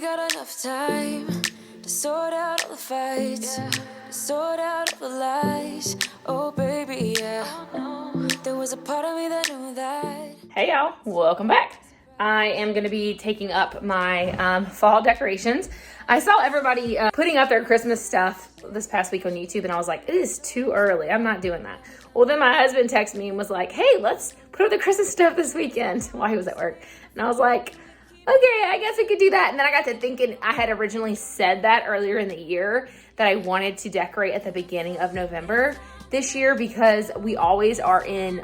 got enough time to sort out all the fights, to sort out all the lies. Oh, baby, yeah. There was a part of me that knew that. Hey, y'all. Welcome back. I am going to be taking up my fall decorations. I saw everybody putting up their Christmas stuff this past week on YouTube, and I was like, it is too early. I'm not doing that. Well, then my husband texted me and was like, hey, let's put up the Christmas stuff this weekend while he was at work. And I was like, okay, I guess we could do that. And then I got to thinking, I had originally said that earlier in the year that I wanted to decorate at the beginning of November this year because we always are in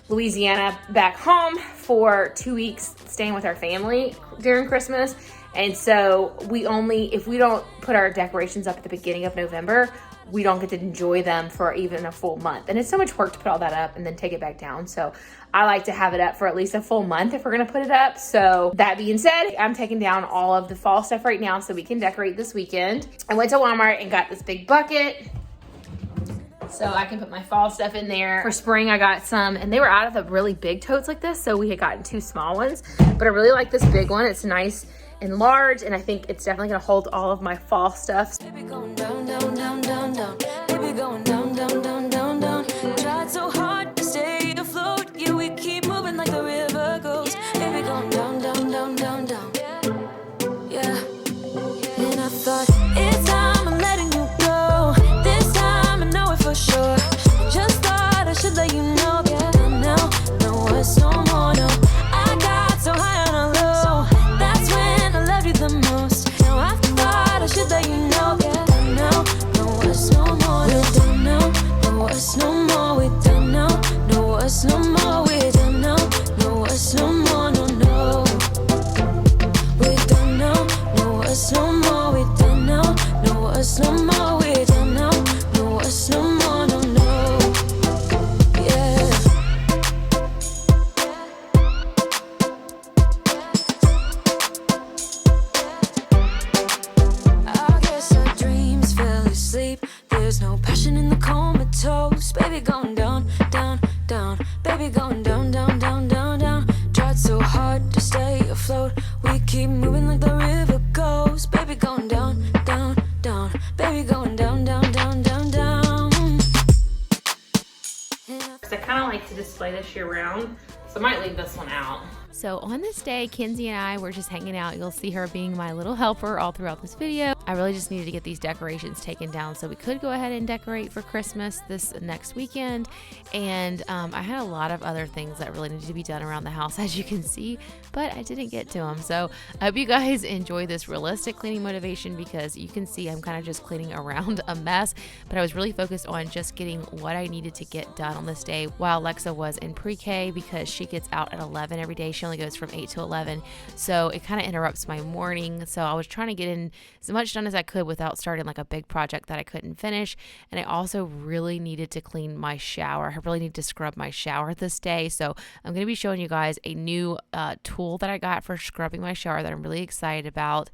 Louisiana back home for 2 weeks staying with our family during Christmas. And so if we don't put our decorations up at the beginning of November, we don't get to enjoy them for even a full month. And it's so much work to put all that up and then take it back down. So I like to have it up for at least a full month if we're gonna put it up. So that being said, I'm taking down all of the fall stuff right now so we can decorate this weekend. I went to Walmart and got this big bucket so I can put my fall stuff in there. For spring, I got some, and they were out of the really big totes like this, so we had gotten 2 small ones. But I really like this big one. It's nice and large, and I think it's definitely gonna hold all of my fall stuff. Baby going down, down, down, down, down. Baby going down, down, down, down, down. Tried so hard to stay afloat. Yeah, we keep moving like the river goes. Baby going down, down, down, down, down. Yeah. And I thought, it's time I'm letting you go. This time I know it for sure. Just thought I should let you know. Yeah, now, no words no more, no. I got so high on a low. That's when I loved you the most. Now I thought I should let you know. Yeah, now, no words no more. We're done now, no words no more. We're done now, no words no more. We're done now, no words no more, no, no. We're done now, no words no more. We're done now, no words no more. We're done now, no words no more, no, no. Yeah. I guess our dreams fell asleep. There's no passion in the comatose. Baby going down, down, down. Baby going down, down, down, down, down. Tried so hard to stay afloat. We keep moving like the river goes. Baby going down, down, down. Baby going down, down, down, down, down. I kind of like to display this year round, so I might leave this one out. So on this day, Kenzie and I were just hanging out. You'll see her being my little helper all throughout this video. I really just needed to get these decorations taken down so we could go ahead and decorate for Christmas this next weekend. And I had a lot of other things that really needed to be done around the house, as you can see, but I didn't get to them. So I hope you guys enjoy this realistic cleaning motivation because you can see I'm kind of just cleaning around a mess, but I was really focused on just getting what I needed to get done on this day while Alexa was in pre-K because she gets out at 11 every day. She only goes from 8 to 11, so it kind of interrupts my morning. So I was trying to get in as much done as I could without starting like a big project that I couldn't finish. And I also really needed to clean my shower. I really need to scrub my shower this day, so I'm going to be showing you guys a new tool that I got for scrubbing my shower that I'm really excited about.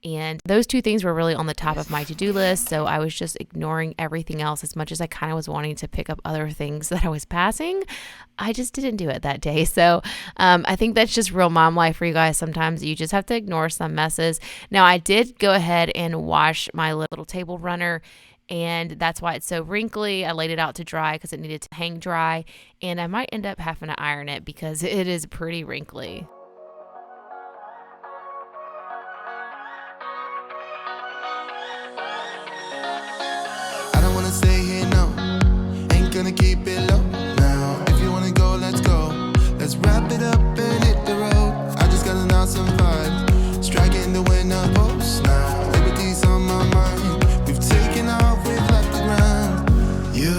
And those 2 things were really on the top of my to-do list, so I was just ignoring everything else. As much as I kind of was wanting to pick up other things that I was passing, I just didn't do it that day. So I think that's just real mom life for you guys. Sometimes you just have to ignore some messes. Now I did go ahead and wash my little table runner, and that's why it's so wrinkly. I laid it out to dry because it needed to hang dry, and I might end up having to iron it because it is pretty wrinkly. Stay here, no, ain't gonna keep it low now. If you wanna go, let's go. Let's wrap it up and hit the road. I just got an awesome vibe, striking the winner post now. Liberty's on my mind. We've taken off, we've left the ground. You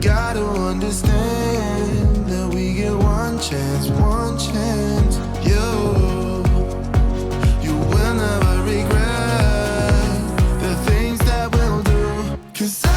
gotta understand that we get one chance, one chance. You will never regret the things that we'll do. 'Cause I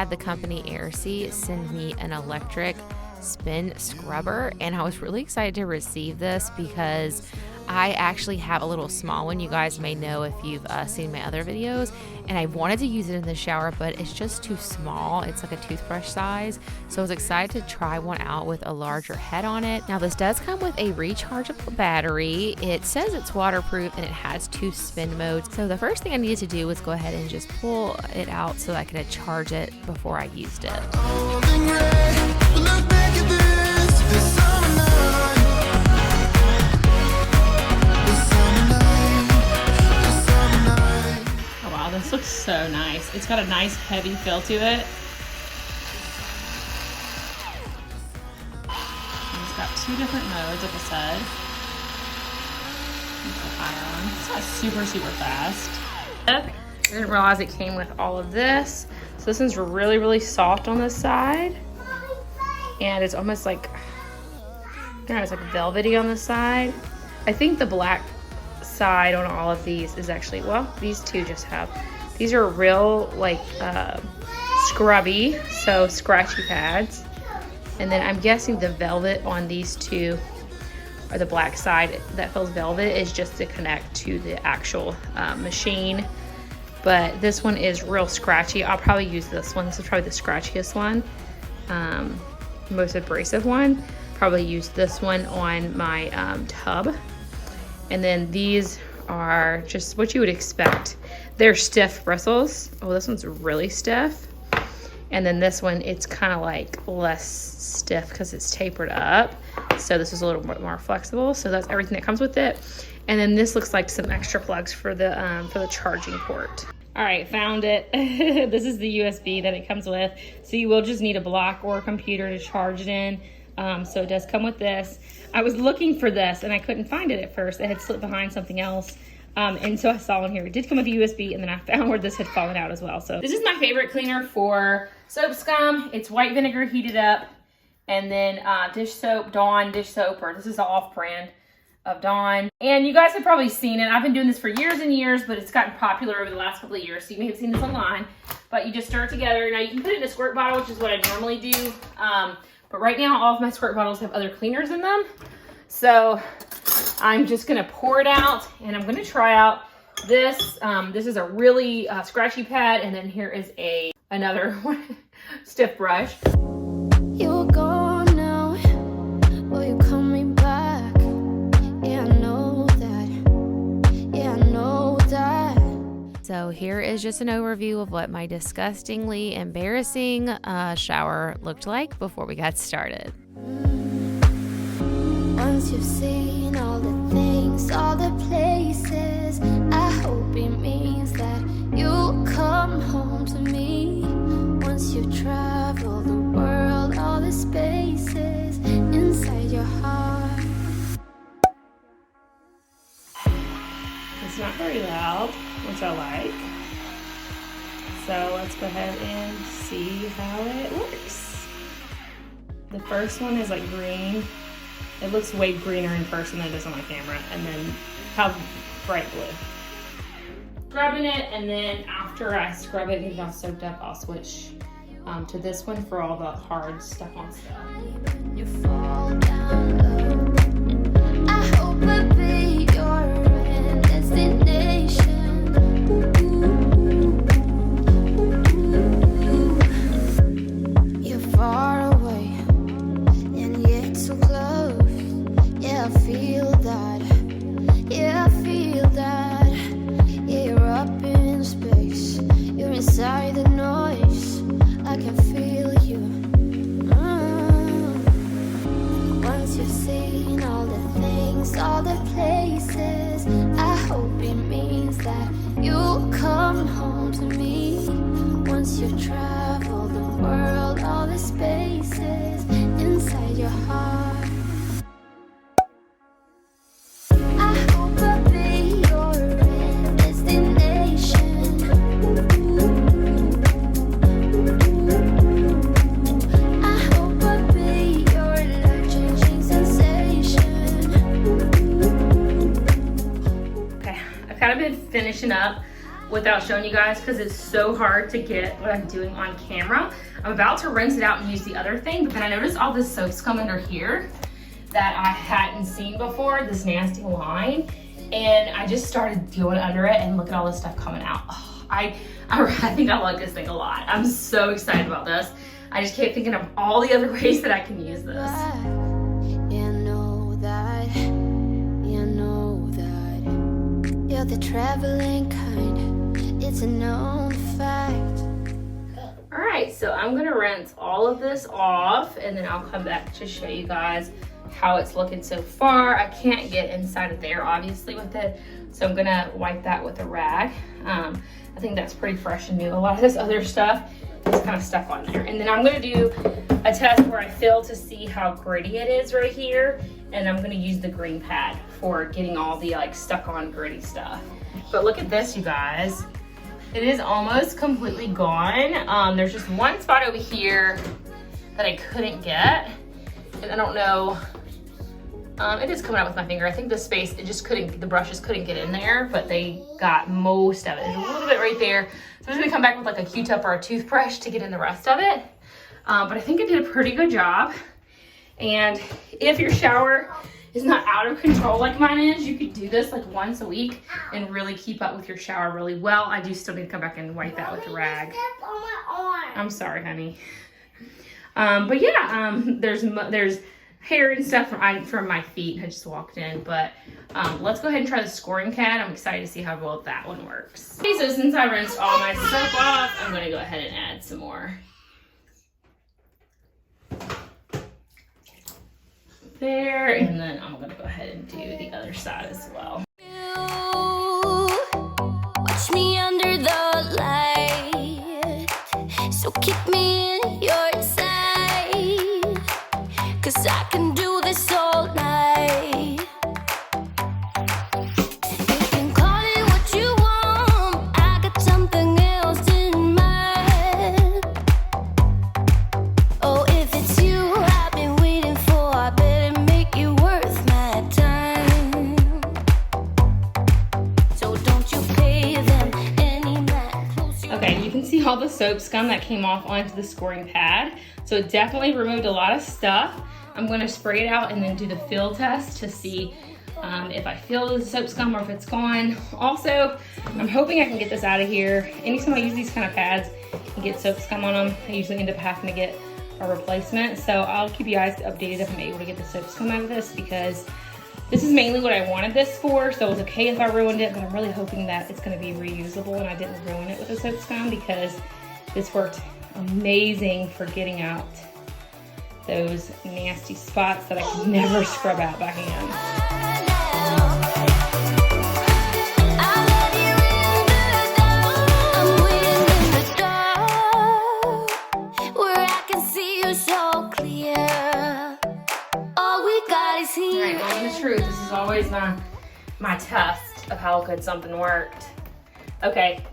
had the company AIRSEE send me an electric spin scrubber, and I was really excited to receive this because I actually have a little small one. You guys may know if you've seen my other videos, and I wanted to use it in the shower, but it's just too small. It's like a toothbrush size, so I was excited to try one out with a larger head on it. Now this does come with a rechargeable battery. It says it's waterproof and it has 2 spin modes. So the first thing I needed to do was go ahead and just pull it out so I could charge it before I used it. This looks so nice. It's got a nice heavy feel to it. And it's got 2 different modes, like I said. The higher one. It's not super, super fast. I didn't realize it came with all of this. So this one's really, really soft on this side. And it's almost like, I don't know, it's like velvety on the side. I think the black side on all of these is actually, well, these 2 just have, these are real like scrubby, so scratchy pads. And then I'm guessing the velvet on these 2, or the black side that feels velvet, is just to connect to the actual machine. But this one is real scratchy. I'll probably use this one. This is probably the scratchiest one, most abrasive one. Probably use this one on my tub. And then these are just what you would expect. They're stiff bristles. Oh, this one's really stiff. And then this one, it's kind of like less stiff because it's tapered up. So this is a little bit more flexible. So that's everything that comes with it. And then this looks like some extra plugs for the charging port. All right, found it. This is the USB that it comes with. So you will just need a block or a computer to charge it in. So it does come with this. I was looking for this and I couldn't find it at first. It had slipped behind something else. And so I saw in here, it did come with a USB, and then I found where this had fallen out as well. So this is my favorite cleaner for soap scum. It's white vinegar heated up, and then dish soap, Dawn dish soap, or this is the off-brand of Dawn. And you guys have probably seen it. I've been doing this for years and years, but it's gotten popular over the last couple of years. So you may have seen this online, but you just stir it together. Now you can put it in a squirt bottle, which is what I normally do. But right now, all of my squirt bottles have other cleaners in them. So I'm just gonna pour it out, and I'm gonna try out this. This is a really scratchy pad, and then here is another stiff brush. You're gone now, will you coming back? Yeah, I know that. Yeah, I know that. So here is just an overview of what my disgustingly embarrassing shower looked like before we got started. Once you've seen all the things, all the places, I hope it means that you'll come home to me. Once you've traveled the world, all the spaces inside your heart. It's not very loud, which I like. So let's go ahead and see how it works. The first one is like green. It looks way greener in person than it does on my camera. And then how bright blue. Scrubbing it, and then after I scrub it and get it all soaked up, I'll switch to this one for all the hard stuck-on stuff. You fall down low. I hope I'll be your destination. You're far away, and yet so close. Yeah, I feel that. Yeah, I feel that. Yeah, you're up in space. You're inside the noise. I can feel you. Once you've seen all the things, all the places, I hope it means that you'll come home to me. Once you've traveled the world, all the spaces inside your heart. I hope I'll be your destination. I hope I'll be your life-changing sensation. Okay, I've kind of been finishing up without showing you guys because it's so hard to get what I'm doing on camera. I'm about to rinse it out and use the other thing, but then I noticed all this soap scum under here that I hadn't seen before, this nasty line. And I just started going under it and look at all this stuff coming out. Oh, I think I like this thing a lot. I'm so excited about this. I just kept thinking of all the other ways that I can use this. You know that you're the traveling kind. It's a known fact. All right, so I'm gonna rinse all of this off and then I'll come back to show you guys how it's looking so far. I can't get inside of there obviously with it, so I'm gonna wipe that with a rag. I think that's pretty fresh and new. A lot of this other stuff is kind of stuck on there. And then I'm gonna do a test where I fill to see how gritty it is right here, and I'm gonna use the green pad for getting all the like stuck on gritty stuff. But look at this, you guys. It is almost completely gone. There's just one spot over here that I couldn't get, and I don't know. It is coming out with my finger. I think the space, the brushes couldn't get in there, but they got most of it. There's a little bit right there. So I'm just gonna come back with like a Q-tip or a toothbrush to get in the rest of it. But I think I did a pretty good job. And if your shower is not out of control like mine is, you could do this like once a week and really keep up with your shower really well. I do still need to come back and wipe that with a rag. I'm sorry, honey. But yeah, there's hair and stuff from my feet. I just walked in, but let's go ahead and try the scoring pad. I'm excited to see how well that one works. Okay, so since I rinsed all my soap off, I'm gonna go ahead and add some more. There, and then I'm gonna go ahead and do the other side as well. Watch me under the light, so keep me in your sight, 'cause I can do this all night. You can call it what you want, I got something else in mind. Oh, if it's you I've been waiting for, I better make you worth my time. So don't you pay them any mind close your Okay, you can see all the soap scum that came off onto the scoring pad. So it definitely removed a lot of stuff. I'm gonna spray it out and then do the feel test to see if I feel the soap scum or if it's gone. Also, I'm hoping I can get this out of here. Anytime I use these kind of pads and get soap scum on them, I usually end up having to get a replacement. So I'll keep you guys updated if I'm able to get the soap scum out of this, because this is mainly what I wanted this for. So it was okay if I ruined it, but I'm really hoping that it's gonna be reusable and I didn't ruin it with the soap scum, because this worked amazing for getting out those nasty spots that I could never scrub out by hand. I'm waiting in the dark, where I can see you so clear. All we got is All here. right, well, the truth, this is always my test of how good something worked. Okay,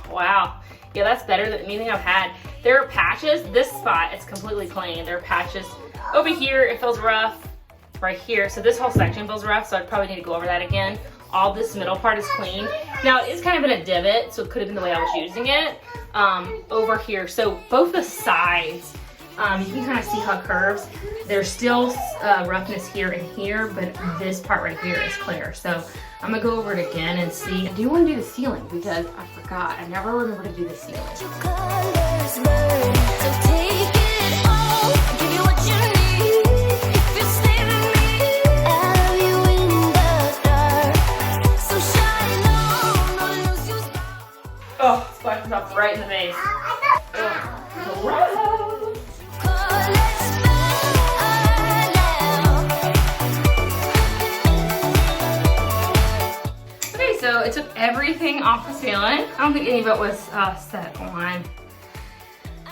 wow. Yeah, that's better than anything I've had. There are patches. This spot is completely clean. There are patches over here. It feels rough right here. So this whole section feels rough, so I probably need to go over that again. All this middle part is clean. Now it is kind of in a divot, so it could have been the way I was using it over here. So both the sides, you can kind of see how it curves. There's still roughness here and here, but this part right here is clear. So I'm gonna go over it again and see. I do want to do the ceiling because I forgot. I never remember to do the ceiling. Colors burn, so take it all. Give you what you need. If you stay with me, I'll have you in the dark. So shine on, don't lose your spark. Oh, splashes off right in the face. Ugh, gross. Colors burn now. Okay, so it took everything off the ceiling. I don't think any of it was set on.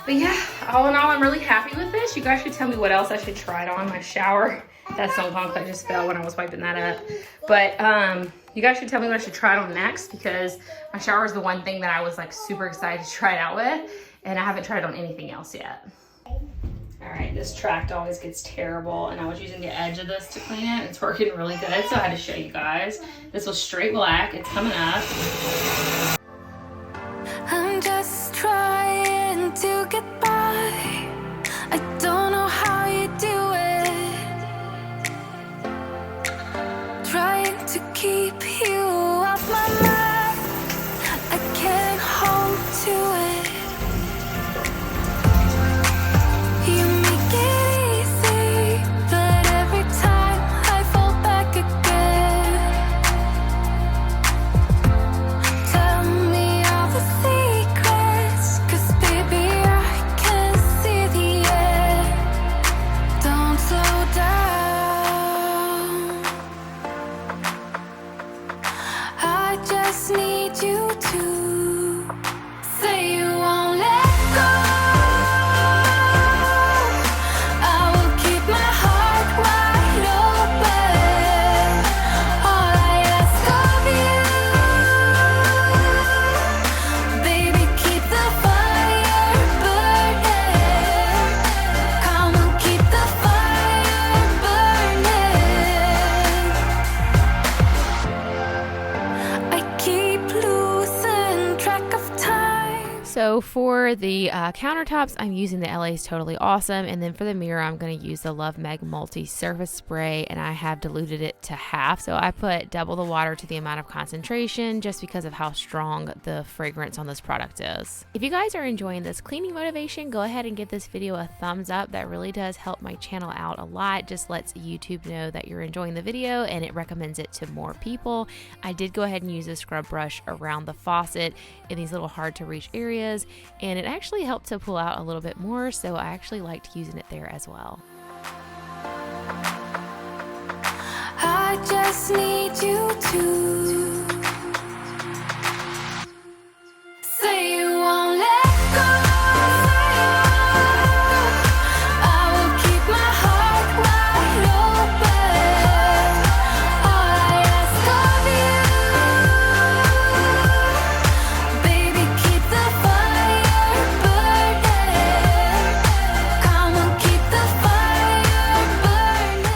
But yeah, all in all, I'm really happy with this. You guys should tell me what else I should try it on. My shower, that stone pump that just fell when I was wiping that up. But you guys should tell me what I should try it on next, because my shower is the one thing that I was like super excited to try it out with, and I haven't tried it on anything else yet. All right, this tract always gets terrible, and I was using the edge of this to clean it. It's working really good, so I had to show you guys. This was straight black. It's coming up. to keep you off my mind. I can't hold to it. You make it easy, but every time I fall back again. Tell me all the secrets, 'cause baby I can see the end. Don't slow down. I just need you to say you won't let go. I will keep my heart wide open. All I ask of you, baby, keep the fire burning. Come on, keep the fire burning. I keep losing track of time. So for the countertops, I'm using the LA's Totally Awesome, and then for the mirror, I'm going to use the Love Meg Multi Surface Spray, and I have diluted it to half. So I put double the water to the amount of concentration just because of how strong the fragrance on this product is. If you guys are enjoying this cleaning motivation, go ahead and give this video a thumbs up. That really does help my channel out a lot. Just lets YouTube know that you're enjoying the video and it recommends it to more people. I did go ahead and use a scrub brush around the faucet in these little hard to reach areas, and it actually helped to pull out a little bit more, so I actually liked using it there as well. I just need you to say you won't let go. I will keep my heart wide open. All I ask of you, baby, keep the fire burning. Come on, keep the fire burning.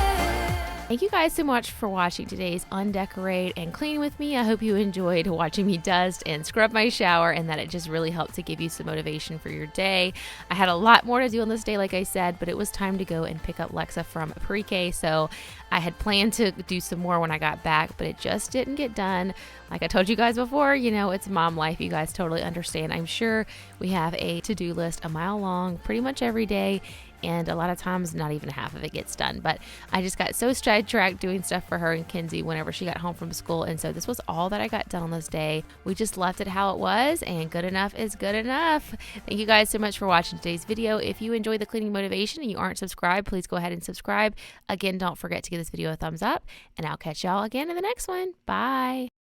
Thank you guys so much for watching today's Undecorate and Clean with me. I hope you enjoyed watching me dust and scrub my shower, and that it just really helped to give you some motivation for your day. I had a lot more to do on this day, like I said, but it was time to go and pick up Lexa from pre-K, so I had planned to do some more when I got back, but it just didn't get done. Like I told you guys before, you know, it's mom life. You guys totally understand. I'm sure we have a to-do list a mile long pretty much every day, and a lot of times not even half of it gets done. But I just got so sidetracked doing stuff for her and Kinsey whenever she got home from school, and so this was all that I got done on this day. We just left it how it was, and good enough is good enough. Thank you guys so much for watching today's video. If you enjoyed the cleaning motivation and you aren't subscribed, please go ahead and subscribe. Again, don't forget to give this video a thumbs up, and I'll catch y'all again in the next one. Bye.